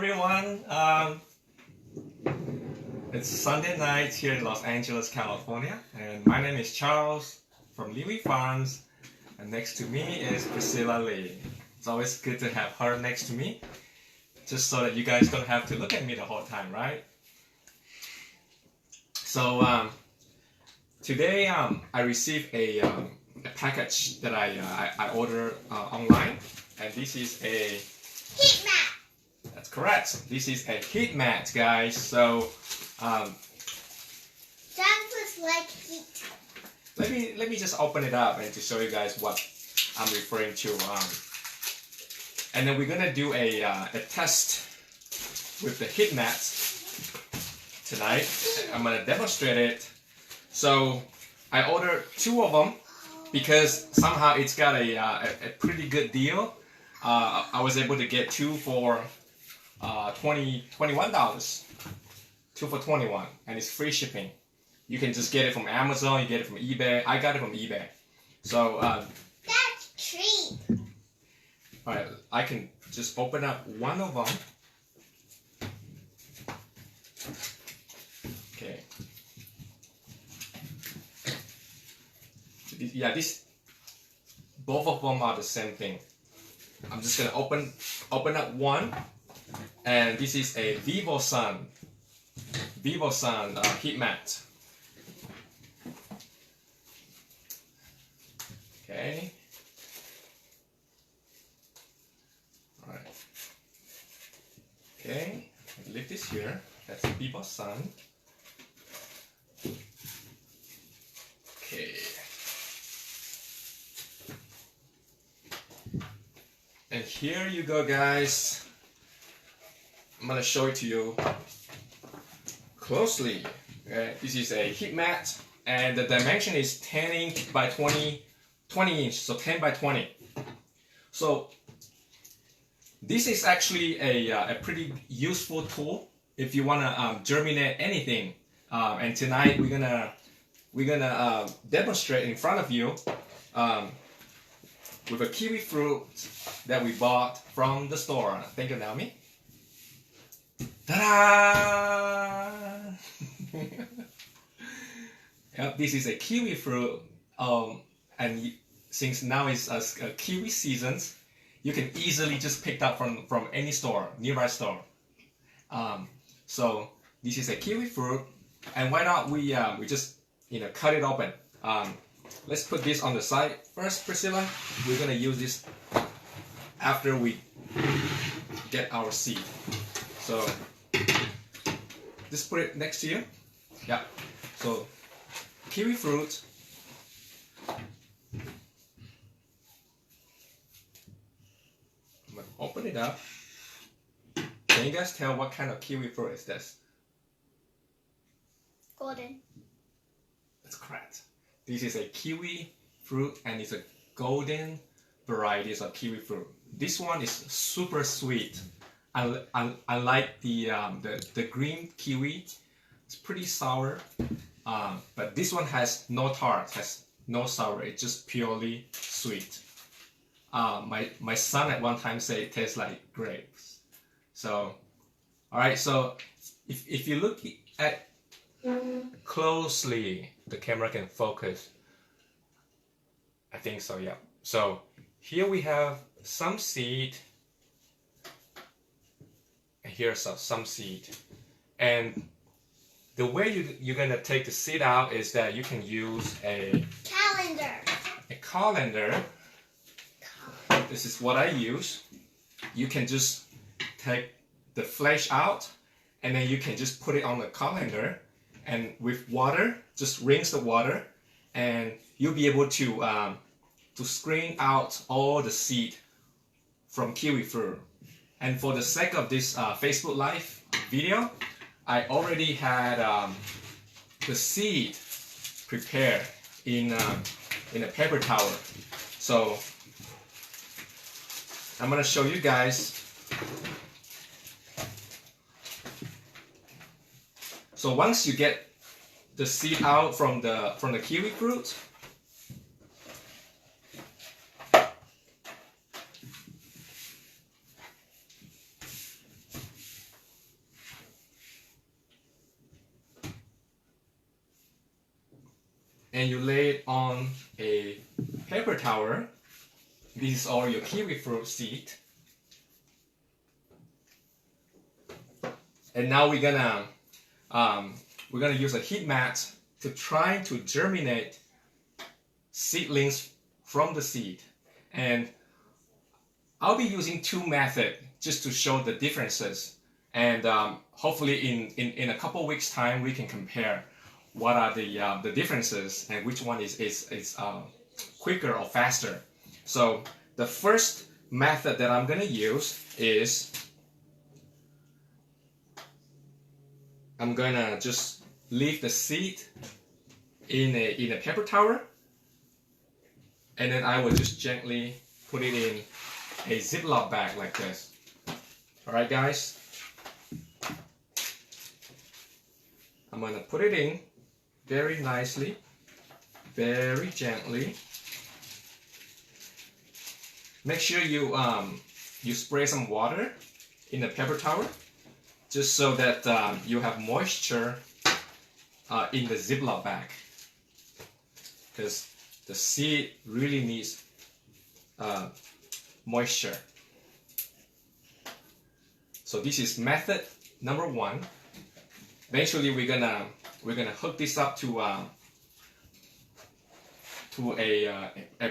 everyone. It's Sunday night here in Los Angeles, California, and my name is Charles from Liwi Farms, and next to me is Priscilla Lee. It's always good to have her next to me, just so that you guys don't have to look at me the whole time, right? So today I received a package that I ordered online, and this is a heat mat. That's correct. This is a heat mat, guys. So that was like heat. Let me just open it up and to show you guys what I'm referring to. And then we're gonna do a test with the heat mat tonight. I'm gonna demonstrate it. So I ordered 2 of them because somehow it's got a pretty good deal. I was able to get 2 for $21. 2 for $21, and it's free shipping. You can just get it from Amazon. You get it from eBay. I got it from eBay. So that's cheap. all right, I can just open up one of them. Okay. Yeah, both of them are the same thing. I'm just gonna open up one, and this is a Vivosun heat mat. Okay. All right. Okay. Leave this here. That's Vivosun. Okay. And here you go, guys. I'm gonna show it to you closely. Okay. This is a heat mat, and the dimension is 10 inch by 20 inch, so 10 by 20. So this is actually a pretty useful tool if you wanna germinate anything. And tonight we're gonna demonstrate in front of you with a kiwi fruit that we bought from the store. Thank you, Naomi. Ta-da! Yep, this is a kiwi fruit, and since now it's kiwi seasons, you can easily just pick it up from any store, nearby store. So this is a kiwi fruit, and why not we just cut it open. Let's put this on the side first, Priscilla. We're gonna use this after we get our seed. So just put it next to you. Yeah. So kiwi fruit. I'm gonna open it up. Can you guys tell what kind of kiwi fruit is this? Golden. That's correct. This is a kiwi fruit, and it's a golden varieties of kiwi fruit. This one is super sweet. Unlike the green kiwi, it's pretty sour. But this one has no tart, has no sour. It's just purely sweet. My son at one time said it tastes like grapes. So, all right. So if you look at closely, the camera can focus. I think so, yeah. So here we have some seed, and here's some seed. And the way you're gonna take the seed out is that you can use a colander. This is what I use. You can just take the flesh out, and then you can just put it on the colander, and with water, just rinse the water, and you'll be able to screen out all the seed from kiwi fruit. And for the sake of this Facebook Live video, I already had the seed prepared in a paper towel. So I'm gonna show you guys. So once you get the seed out from the kiwi fruit, and you lay it on a paper towel. This is all your kiwifruit seed. And now we're gonna use a heat mat to try to germinate seedlings from the seed. And I'll be using two methods just to show the differences. And hopefully in a couple weeks time we can compare what are the differences and which one is quicker or faster. So the first method that I'm gonna use is I'm gonna just leave the seed in a paper towel, and then I will just gently put it in a Ziploc bag like this. Alright guys, I'm gonna put it in very nicely, very gently. Make sure you spray some water in the paper towel, just so that you have moisture in the Ziploc bag, because the seed really needs moisture. So this is method number one. Eventually we're gonna hook this up to a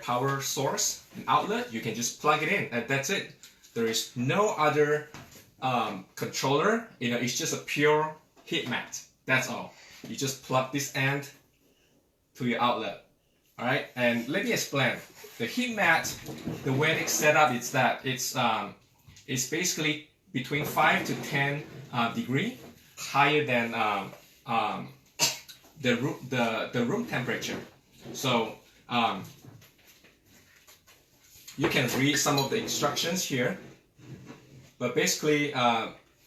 power source, an outlet. You can just plug it in, and that's it. There is no other controller. You know, it's just a pure heat mat. That's all. You just plug this end to your outlet. All right, and let me explain. The heat mat, the way it's set up is that it's basically between 5 to 10 degree higher than the room temperature. So you can read some of the instructions here, but basically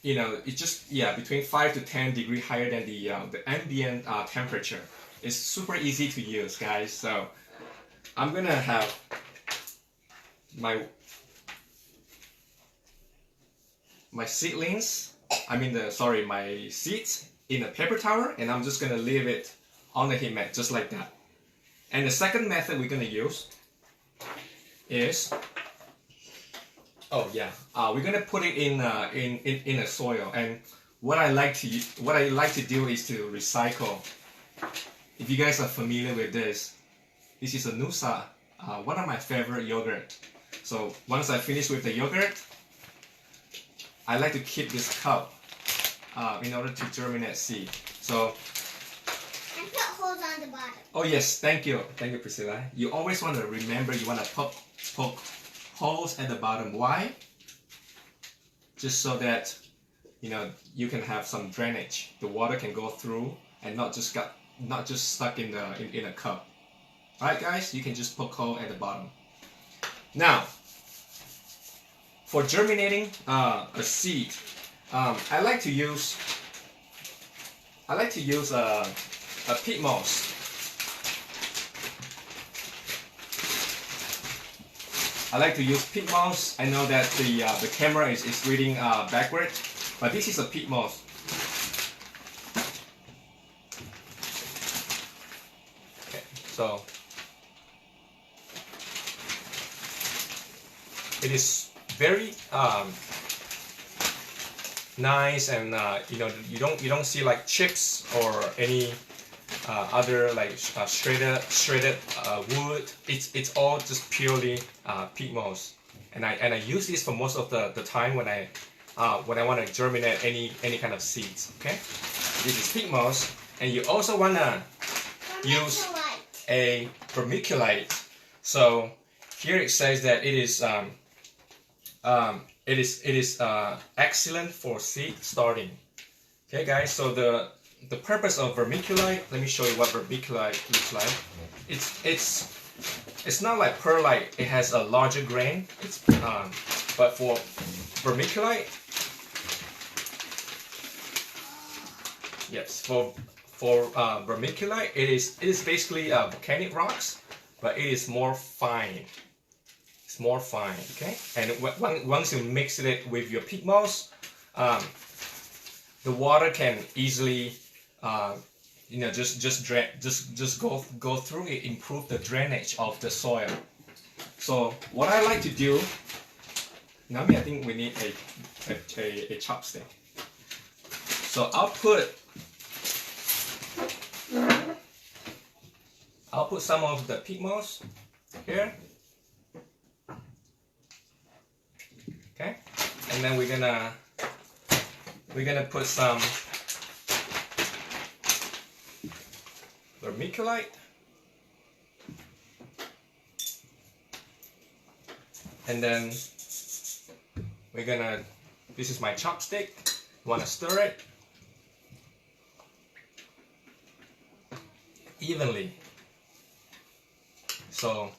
you know, it's just between 5 to 10 degree higher than the ambient temperature. It's super easy to use, guys. So I'm gonna have my seedlings, my seeds in a paper towel, and I'm just gonna leave it on the heat mat just like that. And the second method we're gonna use is we're gonna put it in a soil. And what I like to do is to recycle. If you guys are familiar with this is a Nusa, one of my favorite yogurt. So once I finish with the yogurt, I like to keep this cup in order to germinate seed. So and put holes on the bottom. Oh yes, thank you, Priscilla. You always want to remember, you want to poke holes at the bottom. Why? Just so that you can have some drainage. The water can go through and not just stuck in a cup. All right, guys, you can just poke hole at the bottom. Now, for germinating a seed, I like to use a peat moss. I like to use peat moss. I know that the camera is reading backward, but this is a peat moss. Okay, so it is very nice, and you don't see like chips or any other like shredded wood. It's all just purely peat moss, and I use this for most of the time when I want to germinate any kind of seeds. Okay, this is peat moss, and you also want to use a vermiculite. So here it says that it is excellent for seed starting. Okay, guys. So the purpose of vermiculite. Let me show you what vermiculite looks like. It's not like perlite. It has a larger grain. But for vermiculite, yes, for vermiculite, it is basically volcanic rocks, but it is more fine. It's more fine, okay? And once you mix it with your peat moss, the water can easily you know, just go through it, improve the drainage of the soil. So what I like to do, Nami, I think we need a chopstick. So I'll put some of the peat moss here. Okay, and then we're gonna put some vermiculite, and then this is my chopstick. Want to stir it evenly. So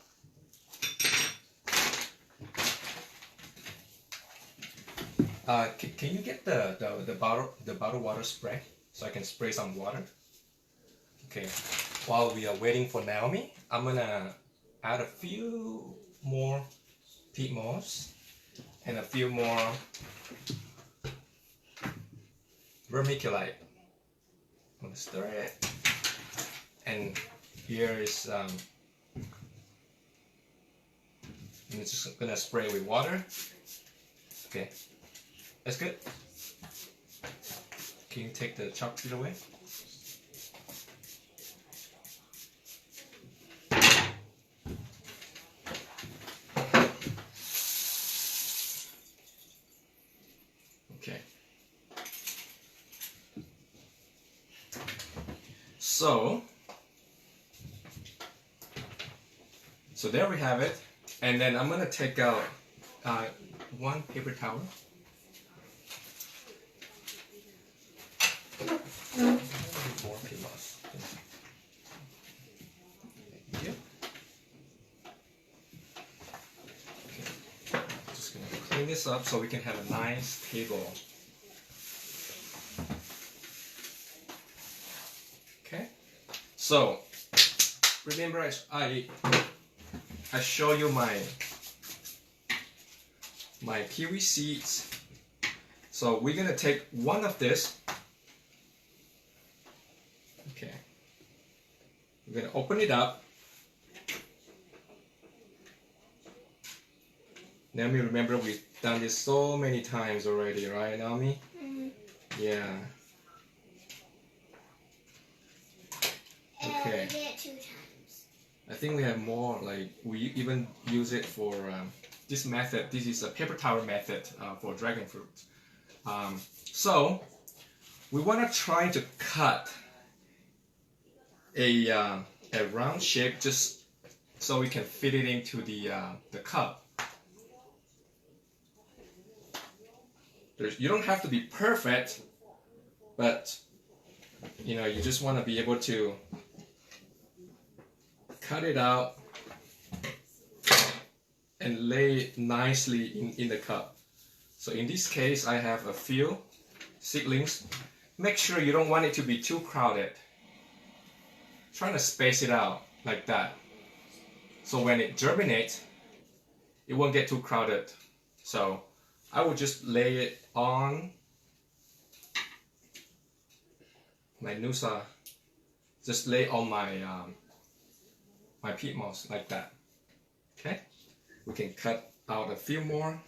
can you get the bottle water spray so I can spray some water? Okay. While we are waiting for Naomi, I'm gonna add a few more peat moss and a few more vermiculite. I'm gonna stir it, and here is I'm just gonna spray with water. Okay, that's good. Can you take the chopstick away? Okay. So there we have it, and then I'm gonna take out one paper towel. More peat moss. Thank you. Okay. Just gonna clean this up so we can have a nice table. Okay. So remember, I show you my kiwi seeds. So we're gonna take one of this. Okay. We're gonna open it up. Naomi, remember we've done this so many times already, right, Naomi? Mm-hmm. Yeah. Okay. We did it 2 times. I think we have more, like we even use it for this method. This is a paper towel method for dragon fruit. So we want to try to cut a round shape just so we can fit it into the cup. You don't have to be perfect, but you know, you just want to be able to cut it out and lay it nicely in the cup. So in this case, I have a few seedlings. Make sure you don't want it to be too crowded. Trying to space it out like that. So when it germinates, it won't get too crowded. So I will just lay it on my nusa. Just lay on my my peat moss like that. Okay, we can cut out a few more.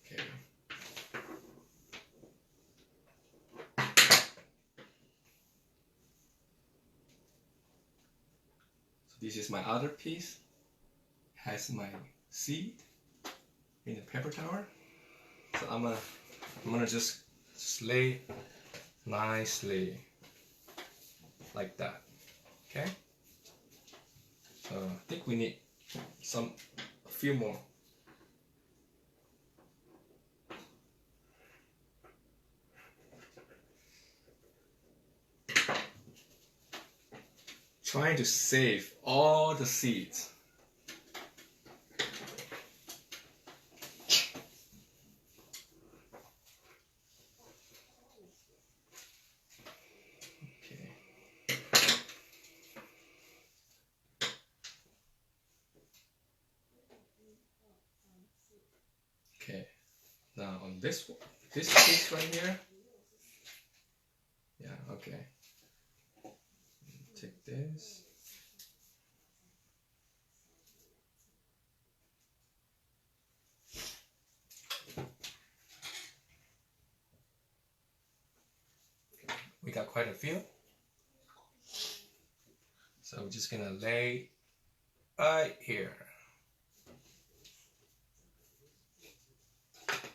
Okay. So this is my other piece. Has my seed in the paper towel. So I'm gonna just lay nicely like that. Okay. So I think we need a few more. Trying to save all the seeds. Now on this piece right here. Yeah, okay. Take this. We got quite a few. So we're just gonna lay right here. Okay.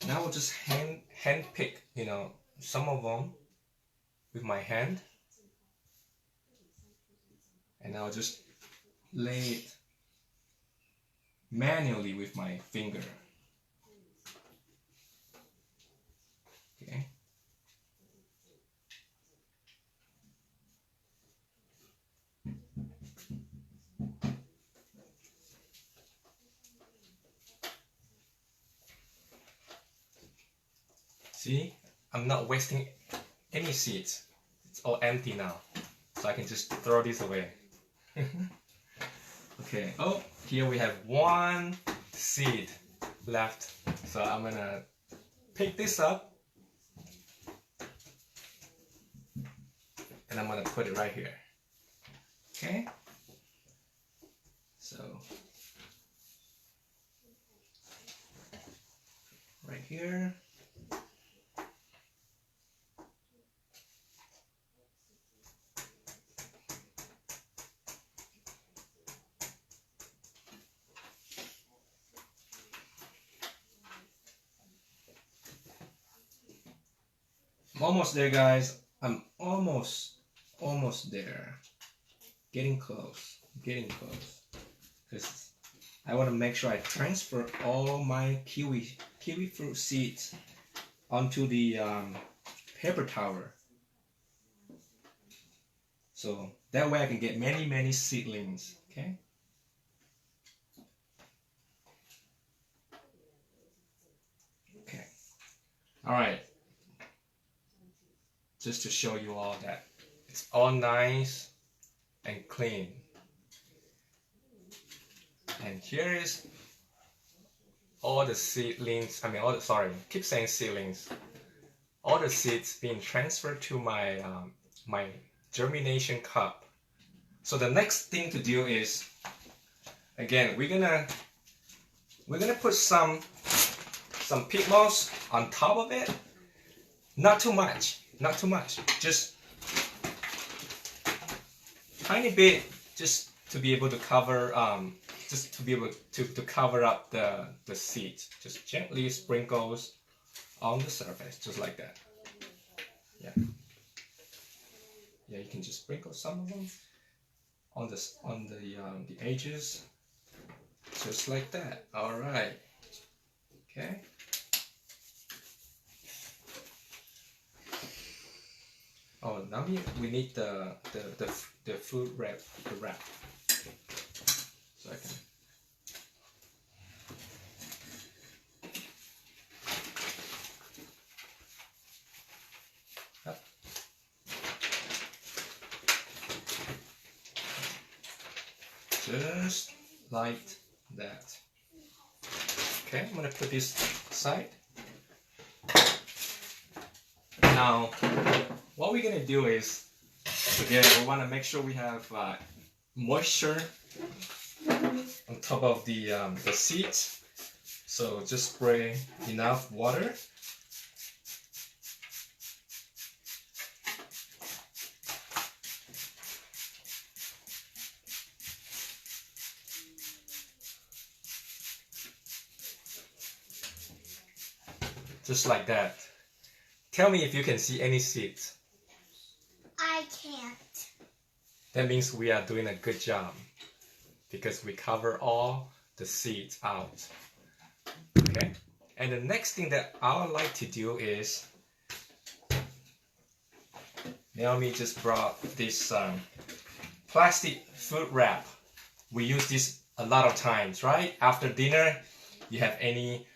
Now we'll just hand pick, you know, some of them with my hand, and I'll just lay it manually with my finger. Okay. See, I'm not wasting any seeds. It's all empty now, so I can just throw this away. Okay, oh, here we have one seed left, so I'm gonna pick this up and I'm gonna put it right here. Okay, so right here. I'm almost there, guys. I'm almost there. Getting close. Because I want to make sure I transfer all my kiwi fruit seeds onto the paper towel. So that way I can get many seedlings. Okay. Okay. All right. Just to show you all that it's all nice and clean. And here is all the seedlings, keep saying seedlings. All the seeds being transferred to my my germination cup. So the next thing to do is, again, we're gonna put some peat moss on top of it. Not too much, just tiny bit, just to be able to cover, to cover up the seeds. Just gently sprinkles on the surface, just like that. Yeah, you can just sprinkle some of them on the edges, just like that. All right. Okay. Oh, now we need the food wrap, the wrap. So I can. Up. Just like that. Okay, I'm gonna put this aside. Now, what we're gonna do is, again, we want to make sure we have moisture on top of the seeds. So just spray enough water. Just like that. Tell me if you can see any seeds. I can't. That means we are doing a good job because we cover all the seeds out. Okay? And the next thing that I would like to do is, Naomi just brought this plastic food wrap. We use this a lot of times, right? After dinner, you have any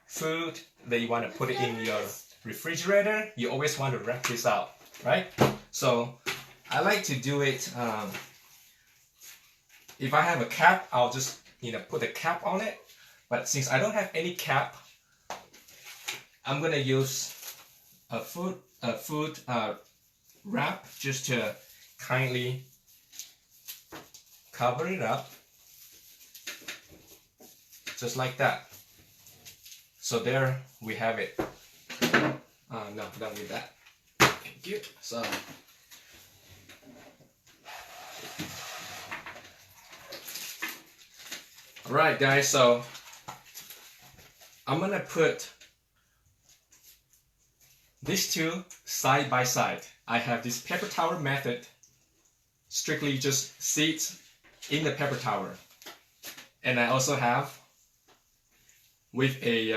food that you want to put it in your refrigerator, you always want to wrap this out, right? So I like to do it, if I have a cap, I'll just put a cap on it. But since I don't have any cap, I'm gonna use a food wrap just to kindly cover it up, just like that. So there we have it. No, done with that. Thank you. So alright guys, so I'm gonna put these two side by side. I have this paper towel method, strictly just seeds in the paper towel. And I also have with a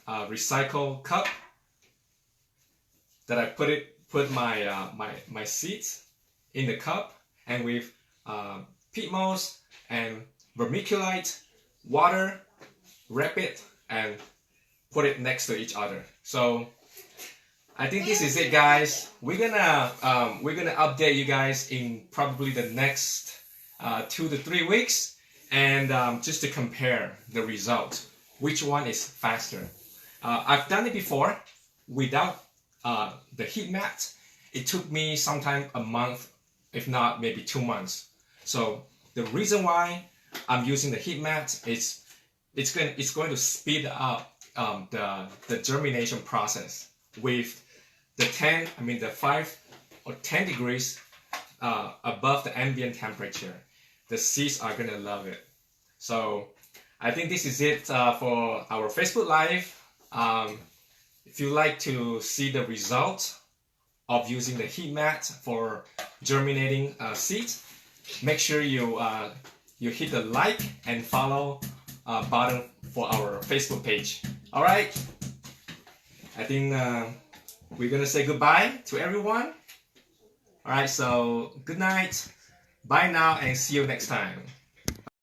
recycled cup that I put my seeds in the cup, and with peat moss and vermiculite, water, wrap it and put it next to each other. So I think this is it, guys. We're gonna update you guys in probably the next 2 to 3 weeks, and just to compare the result, which one is faster. I've done it before without the heat mat. It took me sometime a month, if not maybe 2 months. So the reason why I'm using the heat mat is it's going to speed up the germination process. With the 5 or 10 degrees above the ambient temperature, the seeds are gonna love it. So I think this is it for our Facebook Live. If you like to see the result of using the heat mat for germinating seeds, make sure you hit the like and follow button for our Facebook page. All right, I think we're gonna say goodbye to everyone. All right, so good night, bye now, and see you next time.